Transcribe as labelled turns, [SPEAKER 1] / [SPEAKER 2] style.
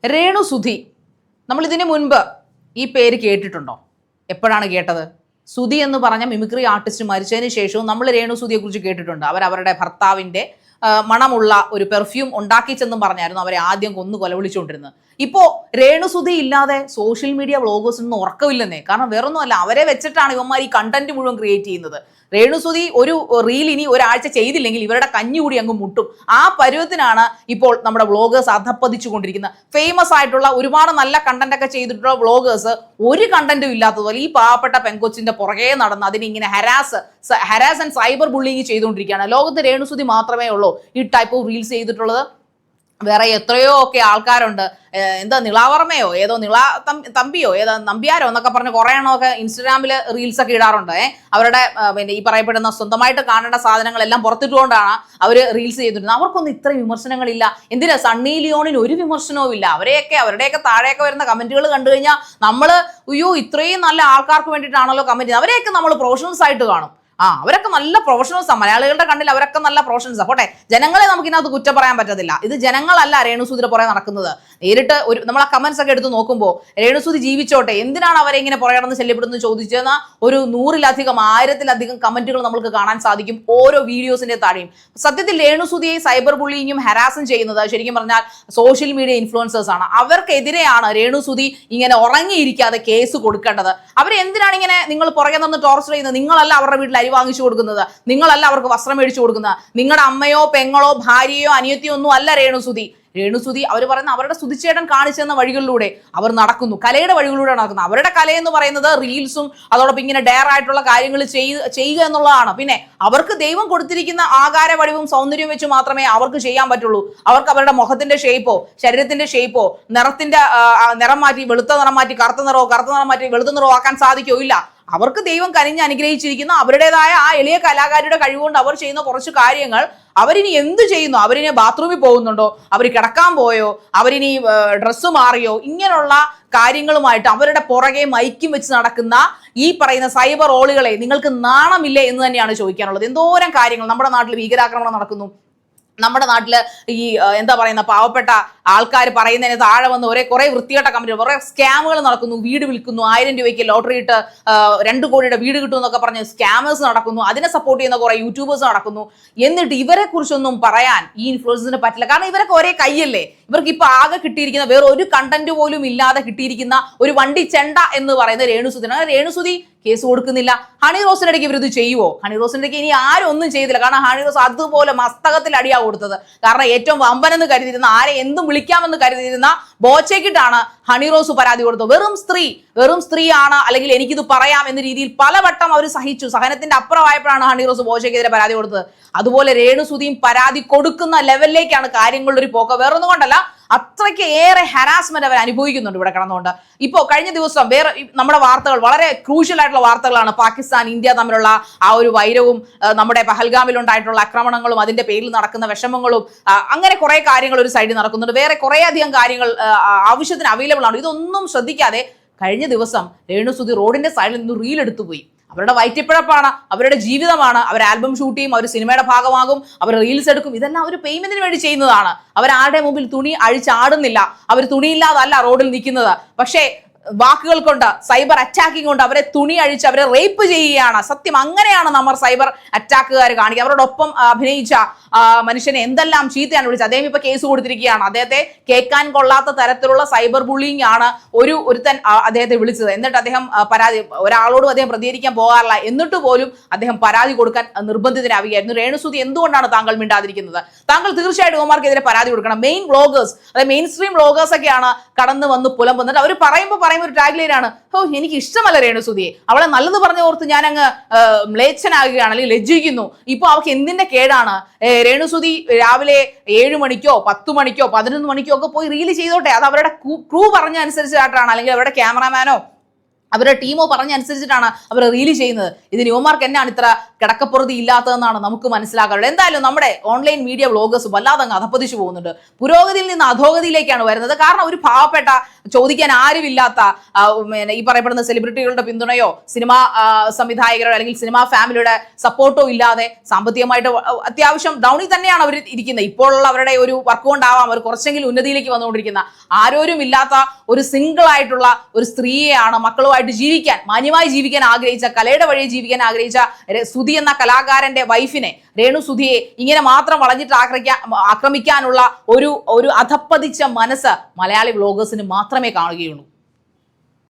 [SPEAKER 1] രേണു സുധി, നമ്മൾ ഇതിനു മുൻപ് ഈ പേര് കേട്ടിട്ടുണ്ടോ? എപ്പോഴാണ് കേട്ടത്? സുധി എന്ന് പറഞ്ഞ മിമിക്രി ആർട്ടിസ്റ്റ് മരിച്ചതിന് ശേഷവും നമ്മൾ രേണു സുധിയെ കുറിച്ച് കേട്ടിട്ടുണ്ട്. അവരുടെ ഭർത്താവിന്റെ മണമുള്ള ഒരു പെർഫ്യൂം ഉണ്ടാക്കിച്ചെന്നും പറഞ്ഞായിരുന്നു അവരെ ആദ്യം കൊന്നു കൊലവിളിച്ചുകൊണ്ടിരുന്നത്. ഇപ്പോ രേണുസുധി ഇല്ലാതെ സോഷ്യൽ മീഡിയ വ്ളോഗേഴ്സിനൊന്നും ഉറക്കമില്ലെന്നേ. കാരണം വേറൊന്നുമല്ല, അവരെ വെച്ചിട്ടാണ് ഇവന്മാർ ഈ കണ്ടന്റ് മുഴുവൻ ക്രിയേറ്റ് ചെയ്യുന്നത്. രേണുസുധി ഒരു റീൽ ഇനി ഒരാഴ്ച ചെയ്തില്ലെങ്കിൽ ഇവരുടെ കഞ്ഞി കൂടി അങ്ങ് മുട്ടും. ആ പരുവത്തിനാണ് ഇപ്പോൾ നമ്മുടെ വ്ളോഗേഴ്സ് അധപ്പതിച്ചുകൊണ്ടിരിക്കുന്നത്. ഫേമസ് ആയിട്ടുള്ള ഒരുപാട് നല്ല കണ്ടന്റ് ഒക്കെ ചെയ്തിട്ടുള്ള വ്ളോഗേഴ്സ് ഒരു കണ്ടന്റും ഇല്ലാത്തതുപോലെ ഈ പാവപ്പെട്ട പെങ്കൊച്ചിന്റെ പുറകെ നടന്ന് അതിനിങ്ങനെ ഹരാസ് ആൻഡ് സൈബർ ബുള്ളിങ് ചെയ്തുകൊണ്ടിരിക്കുകയാണ്. ലോകത്ത് രേണുസുധി മാത്രമേ ഉള്ളൂ ഈ ടൈപ്പ് ഓഫ് റീൽസ് ചെയ്തിട്ടുള്ളത്. വേറെ എത്രയോ ഒക്കെ ആൾക്കാരുണ്ട്. എന്താ നിളാവർമ്മയോ ഏതോ തമ്പിയോ ഏതോ നമ്പ്യാരോ എന്നൊക്കെ പറഞ്ഞ് കുറേ എണ്ണമൊക്കെ ഇൻസ്റ്റഗ്രാമിൽ റീൽസ് ഒക്കെ ഇടാറുണ്ട്. അവരുടെ പിന്നെ ഈ പറയപ്പെടുന്ന സ്വന്തമായിട്ട് കാണേണ്ട സാധനങ്ങളെല്ലാം പുറത്തിട്ടുകൊണ്ടാണ് അവർ റീൽസ് ചെയ്തിരുന്നത്. അവർക്കൊന്നും ഇത്രയും വിമർശനങ്ങളില്ല. എന്തിനാ സണ്ണി ലിയോണിന് ഒരു വിമർശനവും ഇല്ല. അവരുടെയൊക്കെ താഴെയൊക്കെ വരുന്ന കമന്റുകൾ കണ്ടു കഴിഞ്ഞാൽ നമ്മൾ അയ്യോ ഇത്രയും നല്ല ആൾക്കാർക്ക് വേണ്ടിയിട്ടാണല്ലോ കമന്റ് ചെയ്യുന്നത്. അവരെയൊക്കെ നമ്മൾ പ്രൊഫഷണൽസ് ആയിട്ട് കാണും. അവരൊക്കെ നല്ല പ്രൊഫഷണൽസാണ്. മലയാളികളുടെ കണ്ണിൽ അവരൊക്കെ നല്ല പ്രൊഫഷണൽസാണ്. പോട്ടെ, ജനങ്ങളെ നമുക്ക് ഇതിനകത്ത് കുറ്റം പറയാൻ പറ്റത്തില്ല. ഇത് ജനങ്ങളല്ല രേണുസുധിയുടെ പുറകെ നടക്കുന്നത്. നേരിട്ട് നമ്മൾ ആ കമന്റ്സ് ഒക്കെ എടുത്ത് നോക്കുമ്പോൾ രേണുസുധി ജീവിച്ചോട്ടെ, എന്തിനാണ് അവരെ ഇങ്ങനെ പുറകെ നടന്ന് ശല്യപ്പെടുന്നത് ചോദിച്ചെന്ന ഒരു 1000-ലധികം കമന്റുകൾ നമുക്ക് കാണാൻ സാധിക്കും ഓരോ വീഡിയോസിന്റെ താഴെയും. സത്യത്തിൽ രേണുസുധിയെ സൈബർ ബുള്ളിങ്ങും ഹരാസും ചെയ്യുന്നത് ശരിക്കും പറഞ്ഞാൽ സോഷ്യൽ മീഡിയ ഇൻഫ്ലുവൻസേഴ്സ് ആണ്. അവർക്കെതിരെയാണ് രേണുസുധി ഇങ്ങനെ ഉറങ്ങിയിരിക്കാതെ കേസ് കൊടുക്കേണ്ടത്. അവരെന്തിനാണ് ഇങ്ങനെ നിങ്ങൾ പുറകെ നിന്ന് ടോർച്ചർ ചെയ്യുന്നത്? നിങ്ങളല്ല അവരുടെ വീട്ടിൽ വാങ്ങിച്ചു കൊടുക്കുന്നത്, നിങ്ങളല്ല അവർക്ക് വസ്ത്രം മേടിച്ചു കൊടുക്കുന്നത്, നിങ്ങളുടെ അമ്മയോ പെങ്ങളോ ഭാര്യയോ അനിയത്തിയോ ഒന്നും അല്ല രേണുസുധി അവർ പറയുന്ന അവരുടെ സുധിച്ചേട്ടൻ കാണിച്ചു തന്ന വഴികളിലൂടെ അവർ നടക്കുന്നു. കലയുടെ വഴികളിലൂടെ നടക്കുന്നത്. അവരുടെ കലയെന്ന് പറയുന്നത് റീൽസും അതോടൊപ്പം ഇങ്ങനെ ഡെയർ ആയിട്ടുള്ള കാര്യങ്ങൾ ചെയ്യുക എന്നുള്ളതാണ്. പിന്നെ അവർക്ക് ദൈവം കൊടുത്തിരിക്കുന്ന ആകാര വടിവും സൗന്ദര്യവും വെച്ച് മാത്രമേ അവർക്ക് ചെയ്യാൻ പറ്റുള്ളൂ. അവർക്ക് അവരുടെ മുഖത്തിന്റെ ഷേപ്പോ ശരീരത്തിന്റെ ഷേപ്പോ നിറം മാറ്റി വെളുത്ത നിറം മാറ്റി കറുത്ത നിറം മാറ്റി വെളുത്ത നിറമോ ആക്കാൻ സാധിക്കോ? ഇല്ല. അവർക്ക് ദൈവം കനിഞ്ഞ് അനുഗ്രഹിച്ചിരിക്കുന്ന അവരുടേതായ ആ എളിയ കലാകാരിയുടെ കഴിവുകൊണ്ട് അവർ ചെയ്യുന്ന കുറച്ച് കാര്യങ്ങൾ അവരിനി എന്ത് ചെയ്യുന്നു? അവരിനി ബാത്റൂമിൽ പോകുന്നുണ്ടോ? അവർ കിടക്കാൻ പോയോ? അവരിനി ഡ്രസ്സ് മാറിയോ? ഇങ്ങനെയുള്ള കാര്യങ്ങളുമായിട്ട് അവരുടെ പുറകെ മൈക്കും വെച്ച് നടക്കുന്ന ഈ പറയുന്ന സൈബർ ഓളുകളെ നിങ്ങൾക്ക് നാണമില്ലേ എന്ന് തന്നെയാണ് ചോദിക്കാനുള്ളത്. എന്തോരം കാര്യങ്ങൾ നമ്മുടെ നാട്ടിൽ ഭീകരാക്രമണം നടക്കുന്നു. നമ്മുടെ നാട്ടില് ഈ എന്താ പറയുന്ന പാവപ്പെട്ട ആൾക്കാർ പറയുന്നതിന് താഴെ വന്ന് കുറെ വൃത്തികെട്ട കമ്പനി കുറെ സ്കാമുകൾ നടക്കുന്നു. വീട് വിൽക്കുന്നു, 1000 രൂപയ്ക്ക് ലോട്ടറി ഇട്ട് 2 കോടിയുടെ വീട് കിട്ടും എന്നൊക്കെ പറഞ്ഞ് സ്കാമേഴ്സ് നടക്കുന്നു. അതിനെ സപ്പോർട്ട് ചെയ്യുന്ന കുറെ യൂട്യൂബേഴ്സ് നടക്കുന്നു. എന്നിട്ട് ഇവരെ കുറിച്ചൊന്നും പറയാൻ ഈ ഇൻഫ്ലുവൻസിന് പറ്റില്ല. കാരണം ഇവരൊക്കെ ഒരേ കൈയല്ലേ. ഇവർക്ക് ഇപ്പൊ ആകെ കിട്ടിയിരിക്കുന്ന വേറെ ഒരു കണ്ടന്റ് പോലും ഇല്ലാതെ കിട്ടിയിരിക്കുന്ന ഒരു വണ്ടി ചെണ്ട എന്ന് പറയുന്ന രേണുസുധി. രേണുസുധി കേസ് കൊടുക്കുന്നില്ല. ഹണി റോസിന്റെ ഇടയ്ക്ക് ഇവരിത് ചെയ്യുവോ? ഹണി റോസിന്റെ ഇടയ്ക്ക് ഇനി ആരും ഒന്നും ചെയ്തില്ല. കാരണം ഹണി റോസ് അതുപോലെ മസ്തകത്തിൽ അടിയാ കൊടുത്തത്. കാരണം ഏറ്റവും വമ്പനെന്ന് കരുതിയിരുന്ന, ആരെ എന്തും വിളിക്കാമെന്ന് കരുതിയിരുന്ന ബോച്ചയ്ക്കിട്ടാണ് ഹണി റോസ് പരാതി കൊടുത്തത്. വെറും സ്ത്രീ ആണ്, അല്ലെങ്കിൽ എനിക്കിത് പറയാം എന്ന രീതിയിൽ പലവട്ടം അവർ സഹിച്ചു. സഹനത്തിന്റെ അപ്പുറമായപ്പോഴാണ് ഹണി റോസ് ബോച്ചയ്ക്കെതിരെ പരാതി കൊടുത്തത്. അതുപോലെ രേണുസുധിയും പരാതി കൊടുക്കുന്ന ലെവലിലേക്കാണ് കാര്യങ്ങളുടെ ഒരു പോക്ക്. വേറൊന്നും കൊണ്ടല്ല, അത്രയ്ക്ക് ഏറെ ഹരാസ്മെന്റ് അവർ അനുഭവിക്കുന്നുണ്ട് ഇവിടെ കിടന്നുകൊണ്ട്. ഇപ്പോൾ കഴിഞ്ഞ ദിവസം വേറെ നമ്മുടെ വാർത്തകൾ വളരെ ക്രൂഷ്യൽ ആയിട്ടുള്ള വാർത്തകളാണ്. പാകിസ്ഥാൻ ഇന്ത്യ തമ്മിലുള്ള ആ ഒരു വൈരവും നമ്മുടെ പഹൽഗാമിൽ ഉണ്ടായിട്ടുള്ള ആക്രമണങ്ങളും അതിന്റെ പേരിൽ നടക്കുന്ന വിഷമങ്ങളും അങ്ങനെ കുറെ കാര്യങ്ങൾ ഒരു സൈഡിൽ നടക്കുന്നുണ്ട്. വേറെ കുറെ അധികം കാര്യങ്ങൾ ആവശ്യത്തിന് അവൈലബിൾ ആണ്. ഇതൊന്നും ശ്രദ്ധിക്കാതെ കഴിഞ്ഞ ദിവസം രേണുസുധി റോഡിന്റെ സൈഡിൽ നിന്ന് റീൽ എടുത്തു പോയി. അവരുടെ വയറ്റിപ്പിഴപ്പാണ്, അവരുടെ ജീവിതമാണ്. അവർ ആൽബം ഷൂട്ട് ചെയ്യും, അവർ സിനിമയുടെ ഭാഗമാകും, അവർ റീൽസ് എടുക്കും. ഇതെല്ലാം അവർ പേയ്മെന്റിന് വേണ്ടി ചെയ്യുന്നതാണ്. അവരാരുടെ മുമ്പിൽ തുണി അഴിച്ചാടുന്നില്ല. അവർ തുണിയില്ലാതല്ല റോഡിൽ നിൽക്കുന്നത്. പക്ഷേ വാക്കുകൾ കൊണ്ട് സൈബർ അറ്റാക്കിംഗ് കൊണ്ട് അവരെ തുണി അഴിച്ച് അവരെ റേപ്പ് ചെയ്യുകയാണ്. സത്യം അങ്ങനെയാണ് നമ്മൾ സൈബർ അറ്റാക്കുകാർ കാണിക്കുക. അവരോടൊപ്പം അഭിനയിച്ച മനുഷ്യനെ എന്തെല്ലാം ചീത്തയാണ് വിളിച്ചത്. അദ്ദേഹം ഇപ്പൊ കേസ് കൊടുത്തിരിക്കുകയാണ്. അദ്ദേഹത്തെ കേൾക്കാൻ കൊള്ളാത്ത തരത്തിലുള്ള സൈബർ ബുള്ളിങ് ആണ് ഒരുത്തൻ അദ്ദേഹത്തെ വിളിച്ചത്. എന്നിട്ട് അദ്ദേഹം ഒരാളോടും അദ്ദേഹം പ്രതികരിക്കാൻ പോകാറില്ല. എന്നിട്ട് പോലും അദ്ദേഹം പരാതി കൊടുക്കാൻ നിർബന്ധിതനാവുകയായിരുന്നു. രേണുസുധി, എന്തുകൊണ്ടാണ് താങ്കൾ മിണ്ടാതിരിക്കുന്നത്? താങ്കൾ തീർച്ചയായിട്ടും ഓമാർക്കെതിരെ പരാതി കൊടുക്കണം. മെയിൻ വ്ളോഗേഴ്സ്, അതായത് മെയിൻ സ്ട്രീം വ്ളോഗേഴ്സ് ഒക്കെയാണ് കടന്നു വന്ന് പുലമ്പുന്നത്. അവർ പറയുമ്പോൾ ഒരു ടാഗ്ലൈനാണ്, എനിക്ക് ഇഷ്ടമല്ല രേണുസുധിയെ, അവളെ നല്ലത് പറഞ്ഞ ഓർത്ത് ഞാൻ അങ്ങ് മ്ലേച്ഛനാകുകയാണ്, അല്ലെങ്കിൽ ലജ്ജിക്കുന്നു. ഇപ്പൊ അവർക്ക് എന്തിന്റെ കേടാണ്? രേണുസുധി രാവിലെ 7 മണിക്കോ 10 മണിക്കോ 11 മണിക്കോ ഒക്കെ പോയി റീൽ ചെയ്തോട്ടെ. അത് അവരുടെ ക്രൂ പറഞ്ഞ അനുസരിച്ചായിട്ടാണ്, അല്ലെങ്കിൽ അവരുടെ ക്യാമറാമാനോ അവരുടെ ടീമോ പറഞ്ഞനുസരിച്ചിട്ടാണ് അവർ റീല് ചെയ്യുന്നത്. ഇതിന് യുവമാർക്ക് എന്നാണ് ഇത്ര കിടക്കപ്പുറതി ഇല്ലാത്തതെന്നാണ് നമുക്ക് മനസ്സിലാക്കാറുള്ളത്. എന്തായാലും നമ്മുടെ ഓൺലൈൻ മീഡിയ വ്ളോഗേഴ്സ് വല്ലാതെ അങ്ങ് അധപ്പതിച്ചു പോകുന്നുണ്ട്. പുരോഗതിയിൽ നിന്ന് അധോഗതിയിലേക്കാണ് വരുന്നത്. കാരണം ഒരു പാവപ്പെട്ട ചോദിക്കാൻ ആരുമില്ലാത്ത ഈ പറയപ്പെടുന്ന സെലിബ്രിറ്റികളുടെ പിന്തുണയോ സിനിമാ സംവിധായകരോ അല്ലെങ്കിൽ സിനിമാ ഫാമിലിയുടെ സപ്പോർട്ടോ ഇല്ലാതെ സാമ്പത്തികമായിട്ട് അത്യാവശ്യം ഡൗണിൽ തന്നെയാണ് അവർ ഇരിക്കുന്നത്. ഇപ്പോഴുള്ള അവരുടെ ഒരു വർക്ക് കൊണ്ടാവാം അവർ കുറച്ചെങ്കിലും ഉന്നതിയിലേക്ക് വന്നുകൊണ്ടിരിക്കുന്ന ആരോരും ഇല്ലാത്ത ഒരു സിംഗിൾ ആയിട്ടുള്ള ഒരു സ്ത്രീയെയാണ് മക്കളുമായിട്ട് ജീവിക്കാൻ, മാന്യമായി ജീവിക്കാൻ ആഗ്രഹിച്ച, കലയുടെ വഴി ജീവിക്കാൻ ആഗ്രഹിച്ച സുധി എന്ന കലാകാരന്റെ വൈഫിനെ, രേണു സുധിയെ ഇങ്ങനെ മാത്രം വളഞ്ഞിട്ട് ആക്രമിക്കാനുള്ള ഒരു അധപ്പതിച്ച മനസ്സ് മലയാളി വ്ളോഗേഴ്സിന് മാത്രമേ കാണുകയുള്ളൂ.